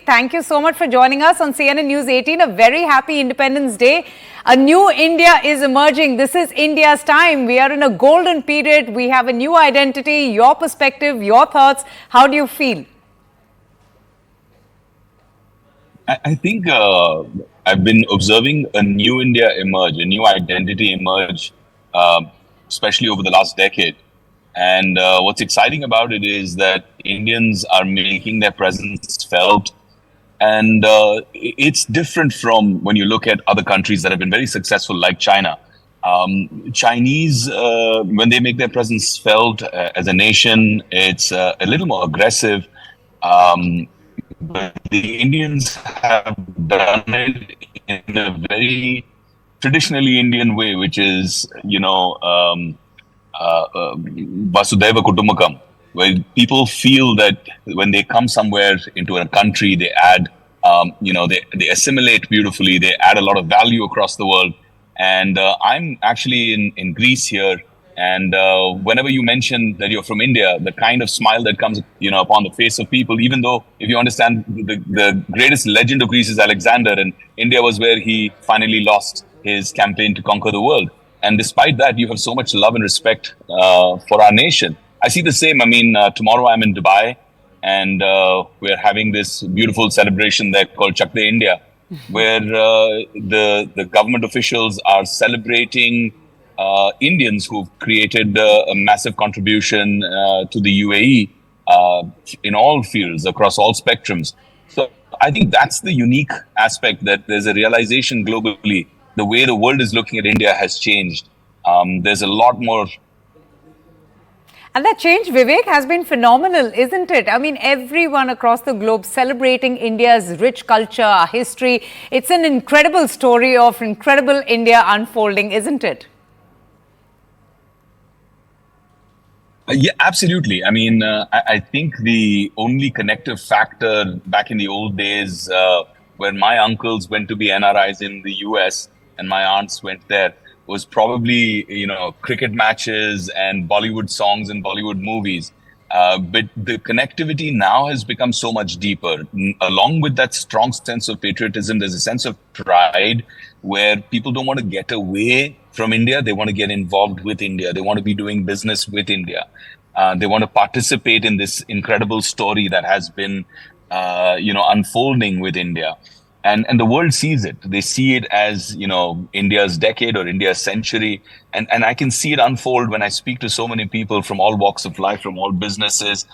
thank you so much for joining us on CNN News 18. A very happy Independence Day. A new India is emerging. This is India's time. We are in a golden period. We have a new identity. Your perspective, your thoughts. How do you feel? I think I've been observing a new India emerge, a new identity emerge, especially over the last decade. And what's exciting about it is that Indians are making their presence felt. And it's different from when you look at other countries that have been very successful, like China. Chinese, when they make their presence felt as a nation, it's a little more aggressive. But the Indians have done it in a very traditionally Indian way, which is, Vasudhaiva Kutumbakam, where people feel that when they come somewhere into a country, they add, they assimilate beautifully, they add a lot of value across the world. And I'm actually in Greece here. And whenever you mention that you're from India, the kind of smile that comes, upon the face of people, even though if you understand the greatest legend of Greece is Alexander, and India was where he finally lost his campaign to conquer the world. And despite that, you have so much love and respect for our nation. I see the same. I mean, tomorrow I'm in Dubai, and we're having this beautiful celebration there called Chak De India, where the government officials are celebrating Indians who've created a massive contribution to the UAE in all fields, across all spectrums. So I think that's the unique aspect, that there's a realization globally, the way the world is looking at India has changed. There's a lot more. And that change, Vivek, has been phenomenal, isn't it? I mean, everyone across the globe celebrating India's rich culture, our history. It's an incredible story of incredible India unfolding, isn't it? Yeah, absolutely. I mean, I think the only connective factor back in the old days, when my uncles went to be NRIs in the US and my aunts went there, was probably, cricket matches and Bollywood songs and Bollywood movies. But the connectivity now has become so much deeper. Along with that strong sense of patriotism, there's a sense of pride where people don't want to get away from India. They want to get involved with India. They want to be doing business with India. They want to participate in this incredible story that has been, unfolding with India. And the world sees it. They see it as, India's decade or India's century. And I can see it unfold when I speak to so many people from all walks of life, from all businesses,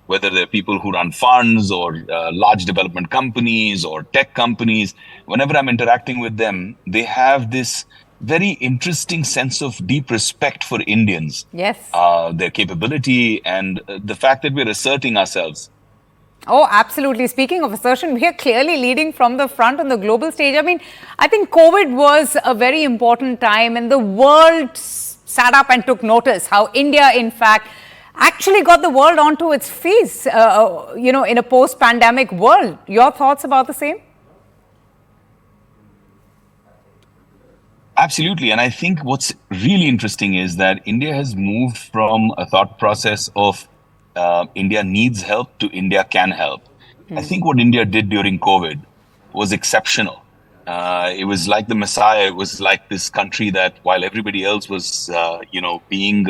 whether they're people who run funds or large development companies or tech companies. Whenever I'm interacting with them, they have this very interesting sense of deep respect for Indians. Yes. Their capability and the fact that we're asserting ourselves. Oh, absolutely. Speaking of assertion, we are clearly leading from the front on the global stage. I mean, I think COVID was a very important time and the world sat up and took notice how India, in fact, actually got the world onto its feet, in a post-pandemic world. Your thoughts about the same? Absolutely. And I think what's really interesting is that India has moved from a thought process of India needs help to India can help. I think what India did during COVID was exceptional. It was like the Messiah. It was like this country that, while everybody else was, being,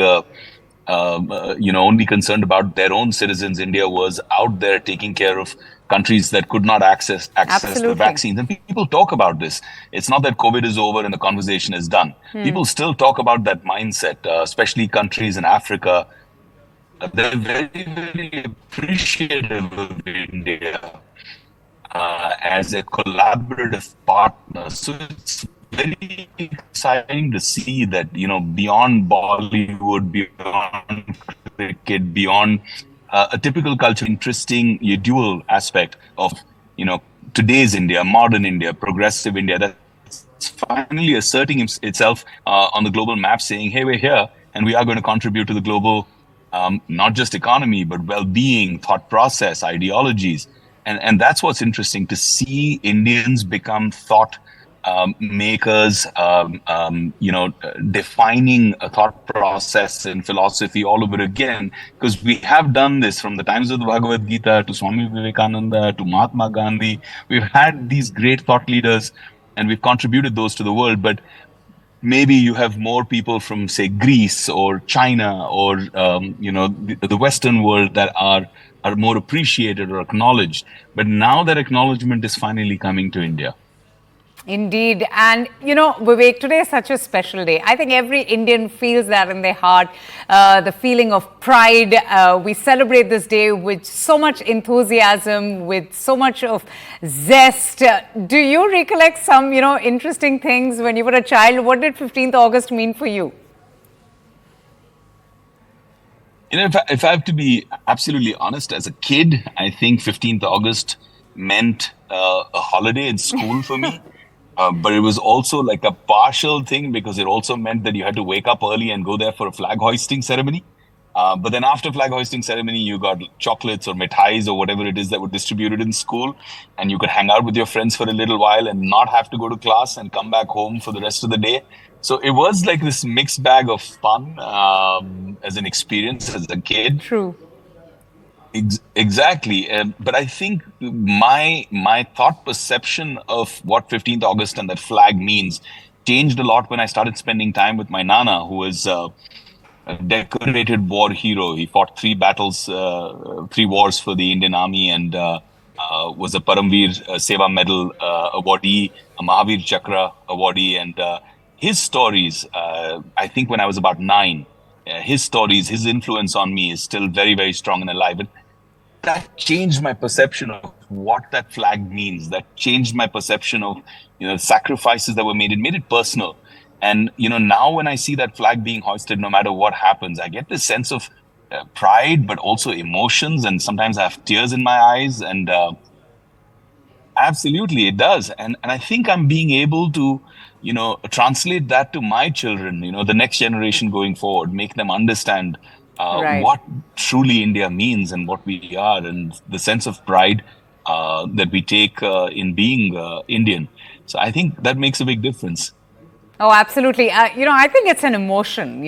only concerned about their own citizens, India was out there taking care of countries that could not access the vaccines. And people talk about this. It's not that COVID is over and the conversation is done. People still talk about that mindset, especially countries in Africa. They're very, very appreciative of India as a collaborative partner. So it's very exciting to see that, beyond Bollywood, beyond cricket, beyond a typical culture, interesting dual aspect of, today's India, modern India, progressive India, that's finally asserting itself on the global map, saying, hey, we're here and we are going to contribute to the global not just economy, but well-being, thought process, ideologies. And that's what's interesting, to see Indians become thought makers, defining a thought process and philosophy all over again. Because we have done this from the times of the Bhagavad Gita to Swami Vivekananda to Mahatma Gandhi. We've had these great thought leaders and we've contributed those to the world. But maybe you have more people from, say, Greece or China or the Western world that are more appreciated or acknowledged. But now that acknowledgement is finally coming to India. Indeed. And, Vivek, today is such a special day. I think every Indian feels that in their heart, the feeling of pride. We celebrate this day with so much enthusiasm, with so much of zest. Do you recollect some, interesting things when you were a child? What did 15th August mean for you? If I have to be absolutely honest, as a kid, I think 15th August meant a holiday in school for me. But it was also like a partial thing because it also meant that you had to wake up early and go there for a flag hoisting ceremony. But then after flag hoisting ceremony, you got chocolates or mithais or whatever it is that were distributed in school. And you could hang out with your friends for a little while and not have to go to class and come back home for the rest of the day. So it was like this mixed bag of fun as an experience as a kid. True. Exactly. But I think my thought perception of what 15th August and that flag means changed a lot when I started spending time with my Nana, who is a decorated war hero. He fought 3 battles, 3 wars for the Indian Army and was a Paramveer Seva Medal awardee, a Mahavir Chakra awardee. And his stories, I think when I was about 9, his stories, his influence on me is still very, very strong and alive. And that changed my perception of what that flag means. That changed my perception of, sacrifices that were made. It made it personal. And, now when I see that flag being hoisted, no matter what happens, I get this sense of pride, but also emotions. And sometimes I have tears in my eyes. And absolutely, it does. And I think I'm being able to, translate that to my children, the next generation going forward, make them understand Right. what truly India means and what we are and the sense of pride that we take in being Indian. So I think that makes a big difference. Oh, absolutely. I think it's an emotion,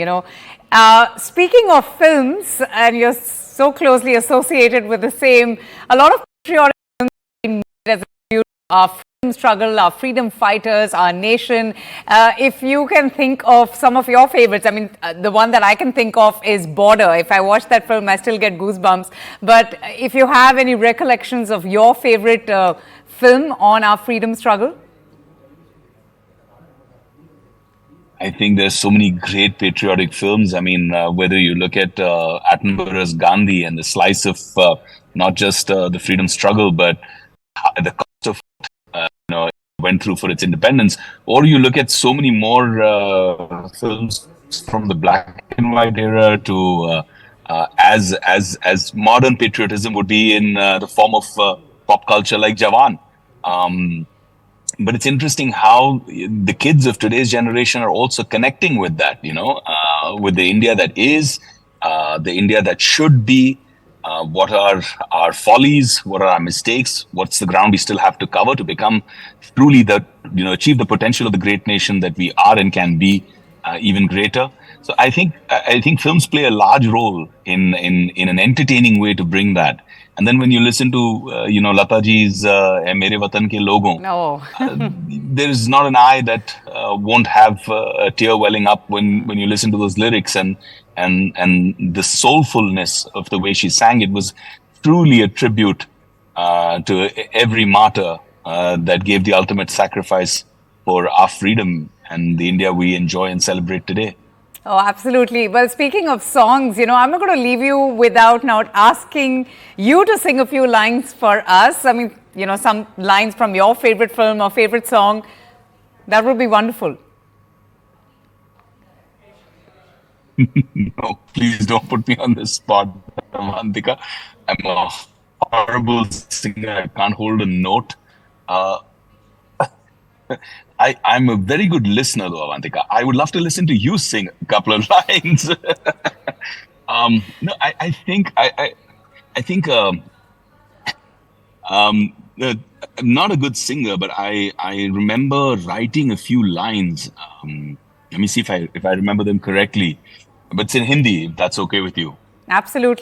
Speaking of films, and you're so closely associated with the same, a lot of patriotic films have been made as a tribute to our freedom struggle, our freedom fighters, our nation. If you can think of some of your favorites, I mean, the one that I can think of is Border. If I watch that film, I still get goosebumps. But if you have any recollections of your favorite film on our freedom struggle? I think there's so many great patriotic films. I mean, whether you look at Attenborough's Gandhi and the slice of not just the freedom struggle, but the cost of went through for its independence, or you look at so many more films from the black and white era to as modern patriotism would be in the form of pop culture like Jawan. But it's interesting how the kids of today's generation are also connecting with that, with the India that is, the India that should be, what are our follies, what are our mistakes, what's the ground we still have to cover to become truly achieve the potential of the great nation that we are and can be even greater. So I think films play a large role in an entertaining way to bring that. And then when you listen to Lata ji's Mere Watan Ke Logon, there is not an eye that won't have a tear welling up when you listen to those lyrics and the soulfulness of the way she sang. It was truly a tribute to every martyr that gave the ultimate sacrifice for our freedom and the India we enjoy and celebrate today. Oh, absolutely. Well, speaking of songs, I'm not going to leave you without now asking you to sing a few lines for us. I mean, some lines from your favorite film or favorite song. That would be wonderful. No, please don't put me on the spot, Avantika. I'm a horrible singer. I can't hold a note. I'm a very good listener, though, Avantika. I would love to listen to you sing a couple of lines. No, I think I'm not a good singer, but I remember writing a few lines. Let me see if I remember them correctly. But it's in Hindi, if that's okay with you. Absolutely.